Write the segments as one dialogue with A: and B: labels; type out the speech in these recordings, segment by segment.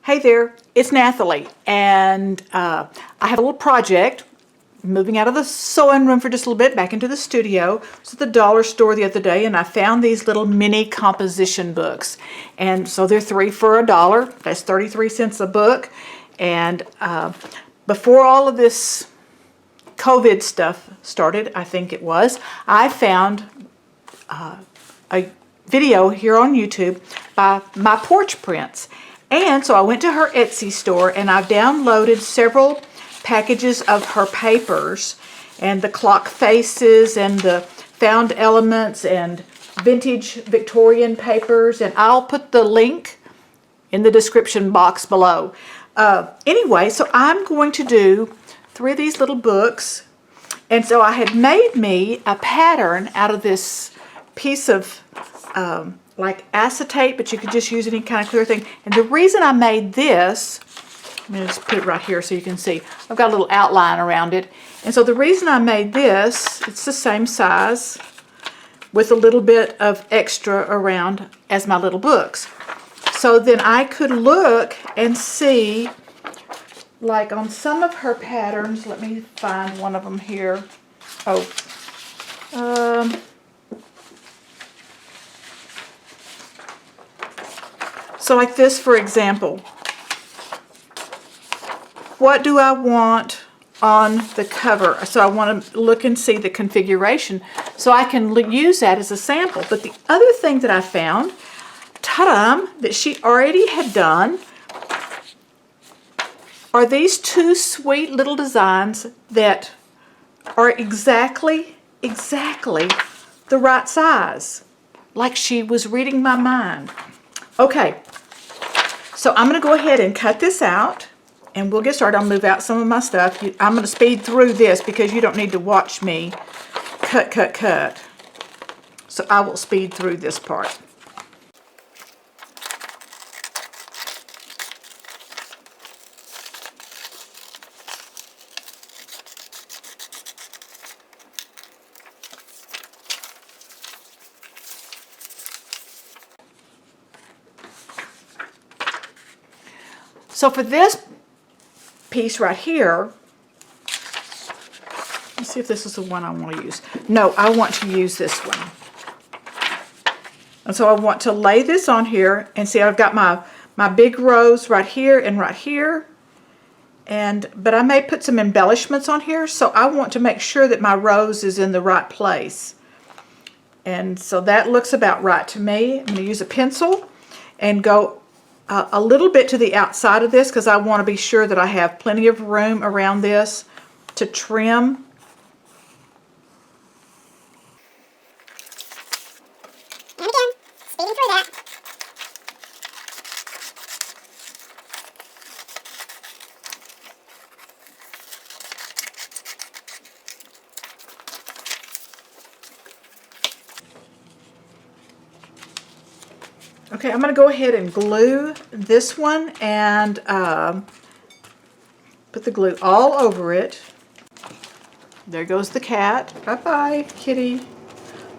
A: Hey there, it's Nathalie, and I have a little project, moving out of the sewing room for just a little bit, back into the studio. I was at the dollar store the other day, and I found these little mini composition books. And so they're 3 for $1. That's 33 cents a book. And before all of this COVID stuff started, I think it was, I found a video here on YouTube by My Porch Prints. And so I went to her Etsy store and I've downloaded several packages of her papers and the clock faces and the found elements and vintage Victorian papers, and I'll put the link in the description box below. Anyway, so I'm going to do 3 of these little books, and so I had made me a pattern out of this piece of like acetate, but you could just use any kind of clear thing. And the reason I made this, I'm going to just put it right here so you can see. I've got a little outline around it. And so the reason I made this, it's the same size with a little bit of extra around as my little books. So then I could look and see, like on some of her patterns, let me find one of them here. So like this, for example, what do I want on the cover? So I want to look and see the configuration so I can use that as a sample. But the other thing that I found, ta-da, that she already had done are these 2 sweet little designs that are exactly the right size. Like she was reading my mind. Okay. So I'm going to go ahead and cut this out, and we'll get started. I'll move out some of my stuff. I'm going to speed through this because you don't need to watch me cut. So I will speed through this part. So for this piece right here, let's see if this is the one I want to use. No, I want to use this one. And so I want to lay this on here, and see I've got my big rows right here and right here. But I may put some embellishments on here, so I want to make sure that my rose is in the right place. And so that looks about right to me. I'm going to use a pencil and go a little bit to the outside of this because I want to be sure that I have plenty of room around this to trim.
B: And again, speeding through that.
A: Okay, I'm going to go ahead and glue this one and put the glue all over it. There goes the cat. Bye-bye, kitty.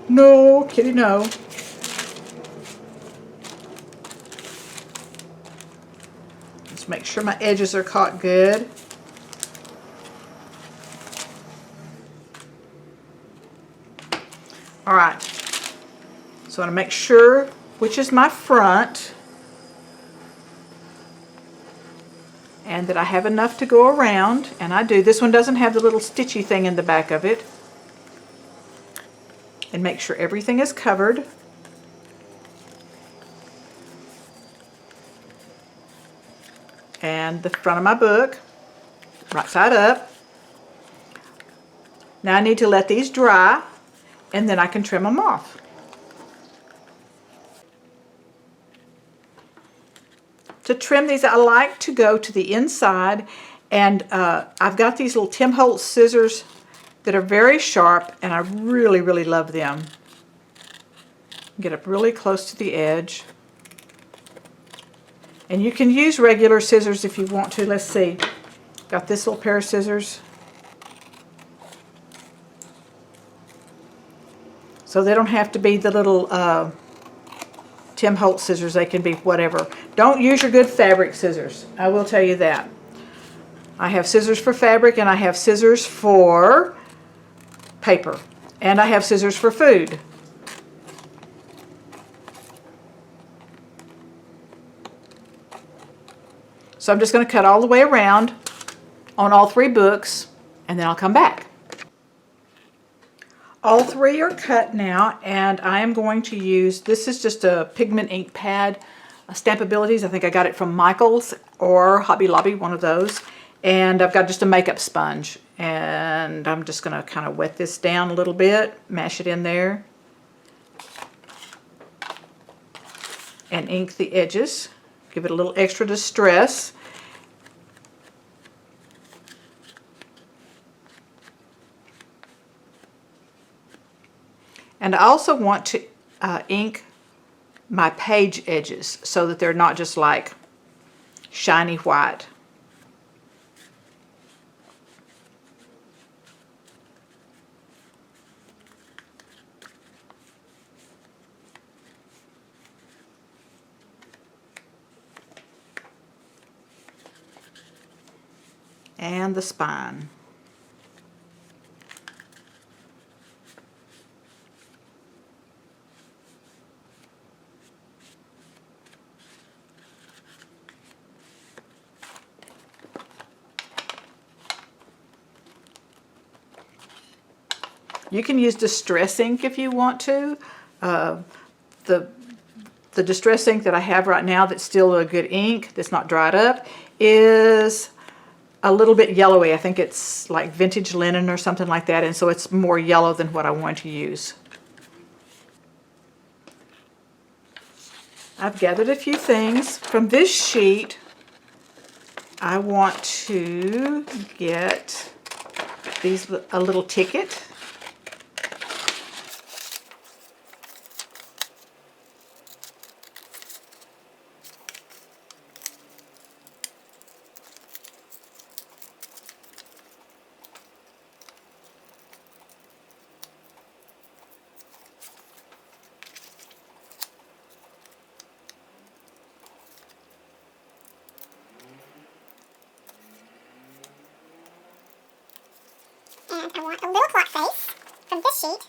A: No, kitty, no. Let's make sure my edges are caught good. All right. So I want to make sure which is my front, and that I have enough to go around, and I do. This one doesn't have the little stitchy thing in the back of it. And make sure everything is covered. And the front of my book, right side up. Now I need to let these dry, and then I can trim them off. To trim these, I like to go to the inside, and I've got these little Tim Holtz scissors that are very sharp, and I really love them. Get up really close to the edge. And you can use regular scissors if you want to. Let's see. Got this little pair of scissors. So they don't have to be the little Tim Holtz scissors. They can be whatever. Don't use your good fabric scissors. I will tell you that. I have scissors for fabric, and I have scissors for paper, and I have scissors for food. So I'm just going to cut all the way around on all 3 books, and then I'll come back. All 3 are cut now, and I am going to use, this is just a pigment ink pad, Stampabilities. I think I got it from Michael's or Hobby Lobby, one of those. And I've got just a makeup sponge, and I'm just going to kind of wet this down a little bit, mash it in there, and ink the edges. Give it a little extra distress. And I also want to ink my page edges so that they're not just like shiny white. And the spine. You can use distress ink if you want to. The distress ink that I have right now that's still a good ink, that's not dried up, is a little bit yellowy. I think it's like vintage linen or something like that, and so it's more yellow than what I want to use. I've gathered a few things. From this sheet, I want to get these, a little ticket.
B: And I want a little clock face from this sheet.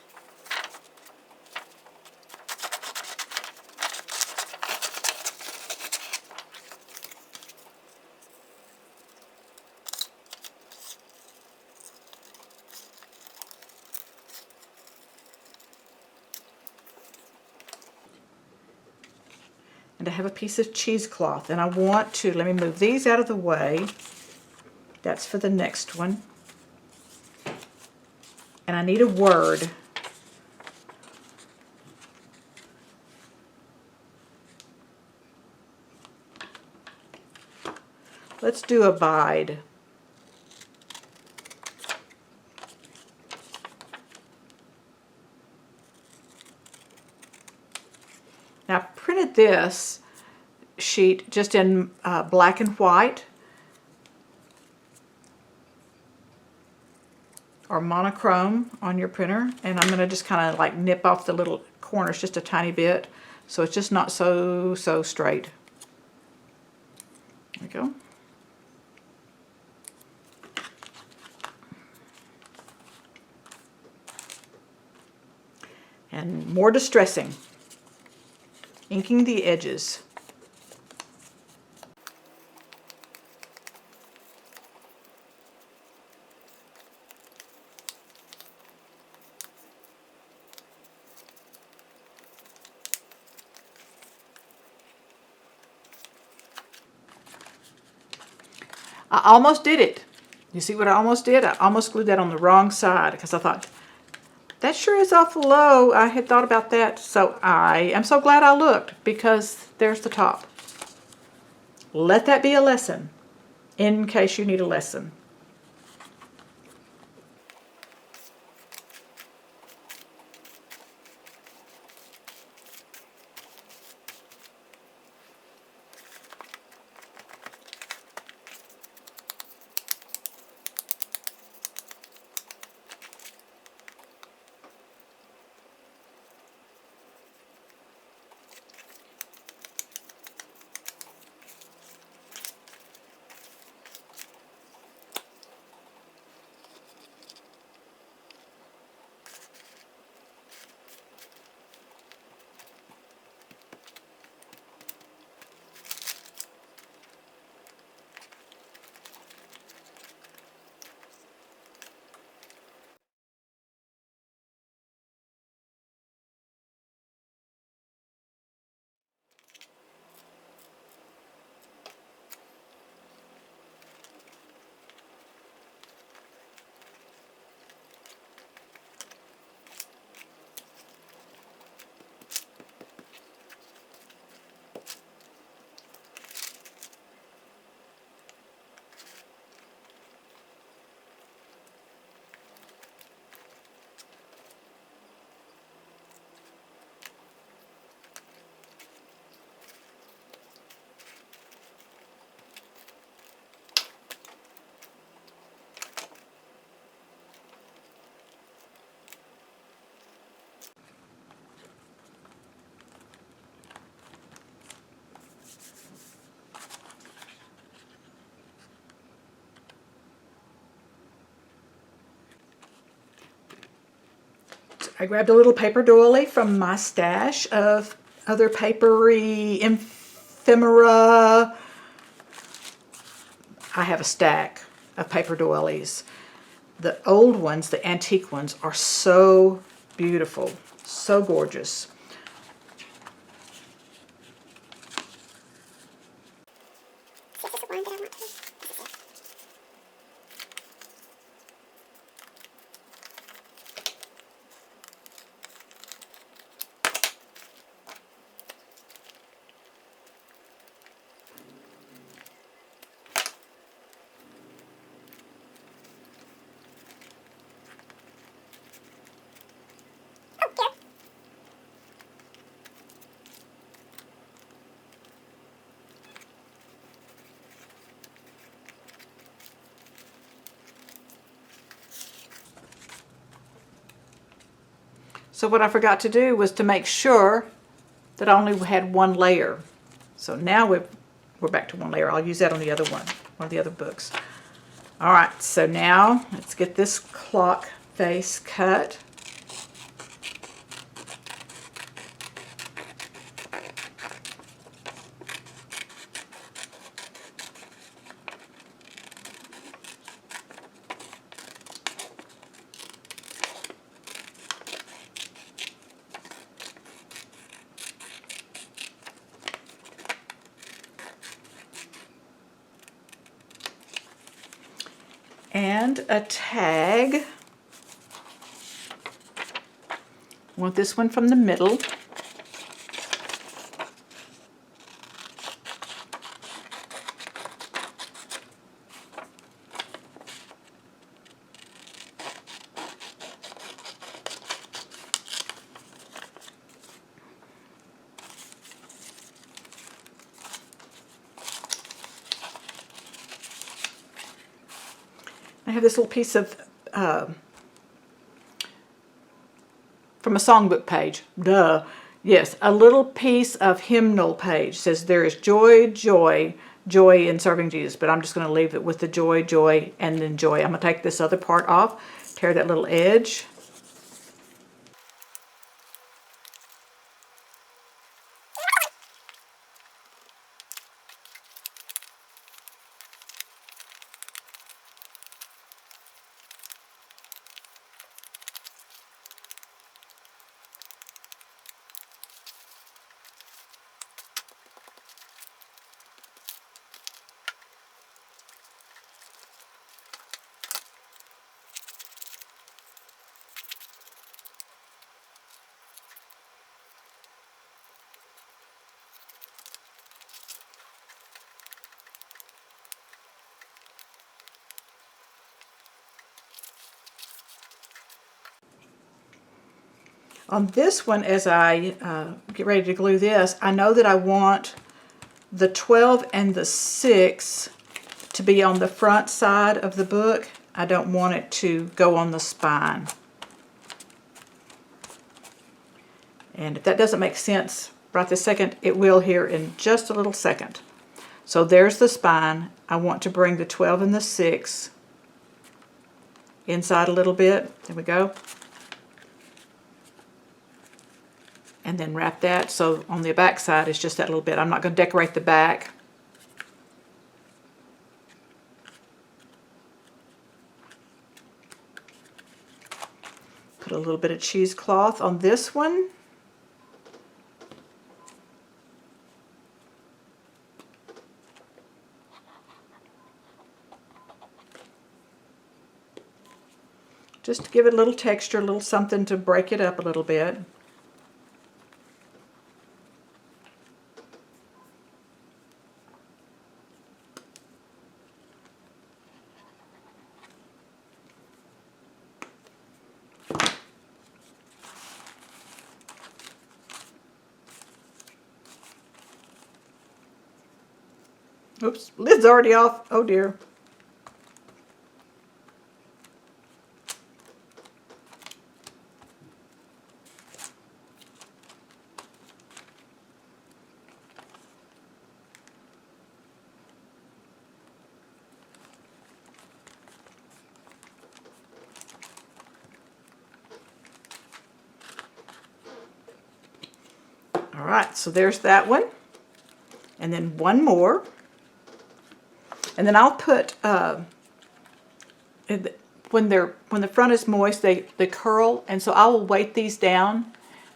A: And I have a piece of cheesecloth, and I want to, let me move these out of the way. That's for the next one. And I need a word. Let's do abide. Now I printed this sheet just in black and white, or monochrome on your printer, and I'm going to just kind of like nip off the little corners just a tiny bit so it's just not so straight. There we go. And more distressing, inking the edges. I almost did it. You see what I almost did? I almost glued that on the wrong side because I thought, that sure is awful low. I had thought about that. So I am so glad I looked, because there's the top. Let that be a lesson in case you need a lesson. I grabbed a little paper doily from my stash of other papery ephemera. I have a stack of paper doilies. The old ones, the antique ones, are so beautiful, so gorgeous.
B: See if this is one that I want to. This is it. Oh, dear.
A: So what I forgot to do was to make sure that I only had one layer. So now we're back to one layer. I'll use that on the other one of the other books. All right, so now let's get this clock face cut. And a tag. Want this one from the middle. I have this little piece of from a songbook page. Duh. Yes, a little piece of hymnal page. It says there is joy, joy, joy in serving Jesus. But I'm just going to leave it with the joy, joy, and then joy. I'm going to take this other part off, tear that little edge. On this one, as I get ready to glue this, I know that I want the 12 and the 6 to be on the front side of the book. I don't want it to go on the spine. And if that doesn't make sense right this second, it will here in just a little second. So there's the spine. I want to bring the 12 and the 6 inside a little bit. There we go. And then wrap that so on the back side it's just that little bit. I'm not going to decorate the back. Put a little bit of cheesecloth on this one. Just to give it a little texture, a little something to break it up a little bit. Oops, lid's already off. Oh dear. right, so there's that one. And then one more. And then I'll put, when the front is moist, they curl, and so I will weight these down,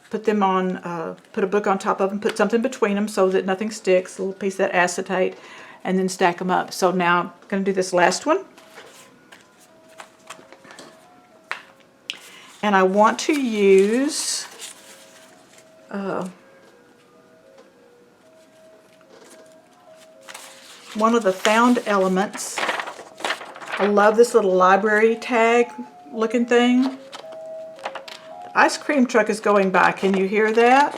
A: put them on, put a book on top of them, put something between them so that nothing sticks, a little piece of that acetate, and then stack them up. So now I'm going to do this last one. And I want to use one of the found elements. I love this little library tag looking thing. The ice cream truck is going by. Can you hear that?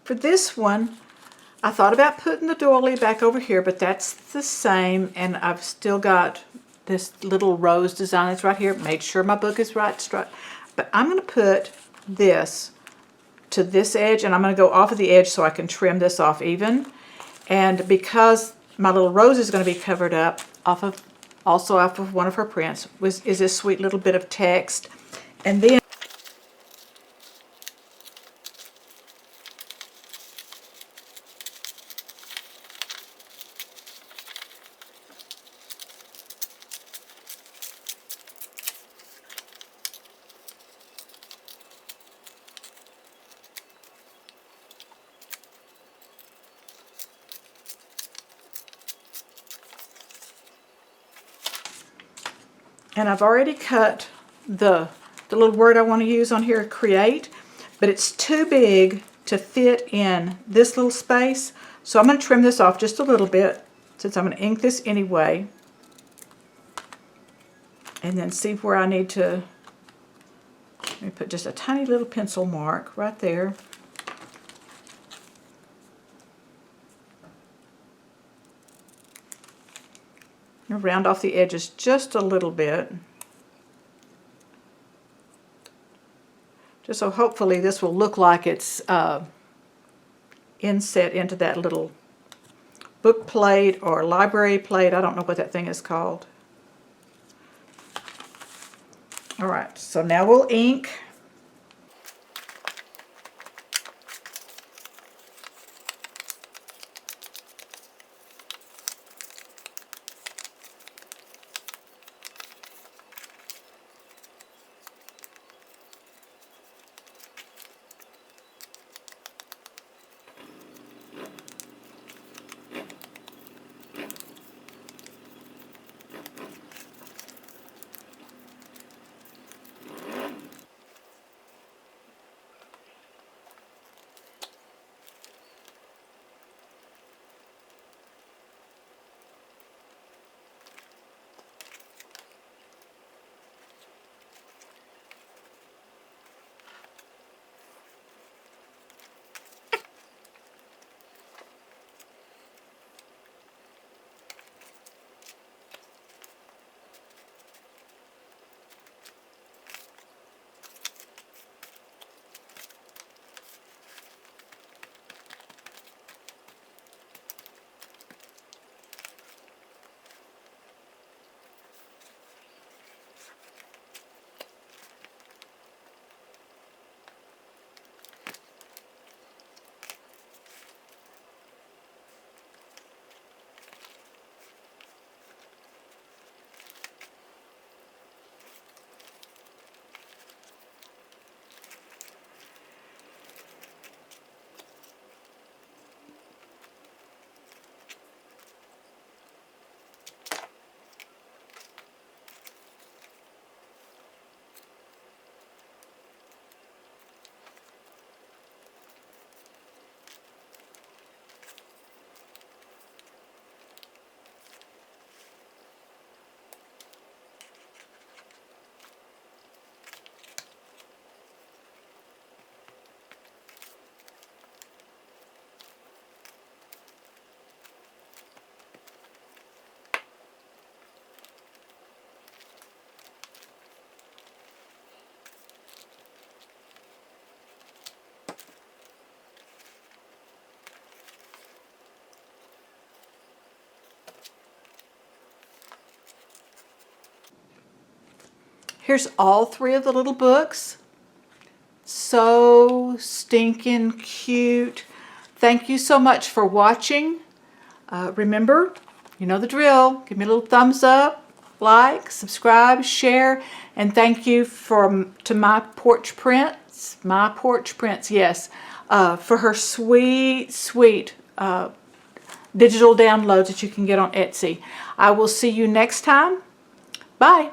A: For this one, I thought about putting the doily back over here, but that's the same, and I've still got this little rose design that's right here. Made sure my book is right, but I'm going to put this to this edge, and I'm going to go off of the edge so I can trim this off even. And because my little rose is going to be covered up also off of one of her prints is this sweet little bit of text. And then I've already cut the little word I want to use on here, create, but it's too big to fit in this little space. So I'm going to trim this off just a little bit since I'm going to ink this anyway. And then see where I need to, let me put just a tiny little pencil mark right there. And round off the edges just a little bit. Just so hopefully this will look like it's inset into that little book plate or library plate. I don't know what that thing is called. All right, so now we'll ink. Here's all 3 of the little books. So stinking cute. Thank you so much for watching. Remember, you know the drill. Give me a little thumbs up, like, subscribe, share, and thank you to My Porch Prints. My Porch Prints, yes, for her sweet, sweet digital downloads that you can get on Etsy. I will see you next time. Bye.